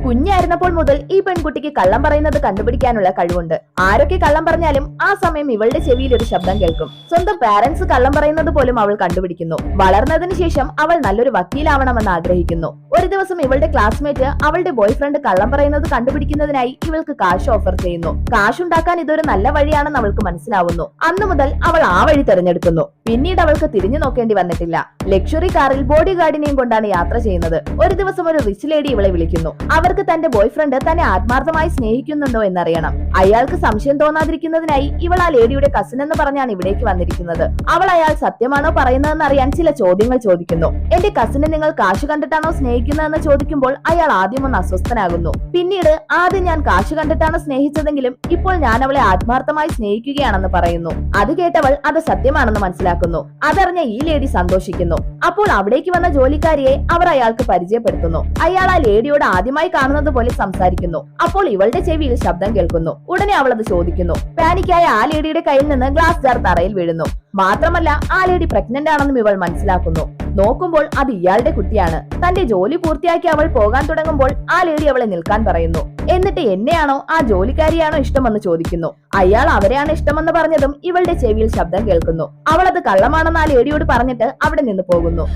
കുഞ്ഞായിരുന്നപ്പോൾ മുതൽ ഈ പെൺകുട്ടിക്ക് കള്ളം പറയുന്നത് കണ്ടുപിടിക്കാനുള്ള കഴിവുണ്ട്. ആരൊക്കെ കള്ളം പറഞ്ഞാലും ആ സമയം ഇവളുടെ ചെവിയിൽ ഒരു ശബ്ദം കേൾക്കും. സ്വന്തം പാരന്റ്സ് കള്ളം പറയുന്നത് പോലും അവൾ കണ്ടുപിടിക്കുന്നു. വളർന്നതിന് ശേഷം അവൾ നല്ലൊരു വക്കീലാവണമെന്ന് ആഗ്രഹിക്കുന്നു. ഒരു ദിവസം ഇവളുടെ ക്ലാസ്മേറ്റ് അവളുടെ ബോയ് ഫ്രണ്ട് കള്ളം പറയുന്നത് കണ്ടുപിടിക്കുന്നതിനായി ഇവൾക്ക് കാശ് ഓഫർ ചെയ്യുന്നു. കാശുണ്ടാക്കാൻ ഇതൊരു നല്ല വഴിയാണെന്ന് അവൾക്ക് മനസ്സിലാവുന്നു. അന്നു മുതൽ അവൾ ആ വഴി തെരഞ്ഞെടുക്കുന്നു. പിന്നീട് അവൾക്ക് തിരിഞ്ഞു നോക്കേണ്ടി വന്നിട്ടില്ല. ലക്ഷറി കാറിൽ ബോഡി ഗാർഡിനെയും കൊണ്ടാണ് യാത്ര ചെയ്യുന്നത്. ഒരു ദിവസം ഒരു റിച്ച് ലേഡി ഇവളെ വിളിക്കുന്നു. അവർക്ക് തന്റെ ബോയ് ഫ്രണ്ട് തന്നെ ആത്മാർത്ഥമായി സ്നേഹിക്കുന്നുണ്ടോ എന്നറിയണം. അയാൾക്ക് സംശയം തോന്നാതിരിക്കുന്നതിനായി ഇവൾ ആ ലേഡിയുടെ കസിൻ എന്ന് പറഞ്ഞാണ് ഇവിടേക്ക് വന്നിരിക്കുന്നത്. അവൾ അയാൾ സത്യമാണോ പറയുന്നതെന്ന് അറിയാൻ ചില ചോദ്യങ്ങൾ ചോദിക്കുന്നു. എന്റെ കസിനെ നിങ്ങൾ കാശ് കണ്ടിട്ടാണോ സ്നേഹിക്കുന്നതെന്ന് ചോദിക്കുമ്പോൾ അയാൾ ആദ്യം ഒന്ന് അസ്വസ്ഥനാകുന്നു. പിന്നീട് ആദ്യം ഞാൻ കാശ് കണ്ടിട്ടാണ് സ്നേഹിച്ചതെങ്കിലും ഇപ്പോൾ ഞാൻ അവളെ ആത്മാർത്ഥമായി സ്നേഹിക്കുകയാണെന്ന് പറയുന്നു. അത് കേട്ടവൾ അത് സത്യമാണെന്ന് മനസ്സിലാക്കുന്നു. അതറിഞ്ഞ ഈ ലേഡി സന്തോഷിക്കുന്നു. അപ്പോൾ അവിടേക്ക് വന്ന ജോലിക്കാരിയെ അവർ അയാൾക്ക് പരിചയപ്പെടുത്തുന്നു. അയാൾ ആ ലേഡിയോട് ആദ്യമായി കാണുന്നത് പോലെ സംസാരിക്കുന്നു. അപ്പോൾ ഇവളുടെ ചെവിയിൽ ശബ്ദം കേൾക്കുന്നു. ഉടനെ അവൾ അത് ചോദിക്കുന്നു. പാനിക്കായ ആ ലേഡിയുടെ കയ്യിൽ നിന്ന് ഗ്ലാസ് ജാർ തറയിൽ വീഴുന്നു. മാത്രമല്ല ആ ലേഡി പ്രഗ്നന്റ് ആണെന്നും ഇവൾ മനസ്സിലാക്കുന്നു. നോക്കുമ്പോൾ അത് ഇയാളുടെ കുട്ടിയാണ്. തന്റെ ജോലി പൂർത്തിയാക്കി അവൾ പോകാൻ തുടങ്ങുമ്പോൾ ആ ലേഡി അവളെ നിൽക്കാൻ പറയുന്നു. എന്നിട്ട് എന്നെയാണോ ആ ജോലിക്കാരിയാണോ ഇഷ്ടമെന്ന് ചോദിക്കുന്നു. അയാൾ അവരെയാണ് ഇഷ്ടമെന്ന് പറഞ്ഞതും ഇവളുടെ ചെവിയിൽ ശബ്ദം കേൾക്കുന്നു. അവൾ അത് കള്ളമാണെന്ന് ആ ലേഡിയോട് പറഞ്ഞിട്ട് അവിടെ നിന്ന് പോകുന്നു.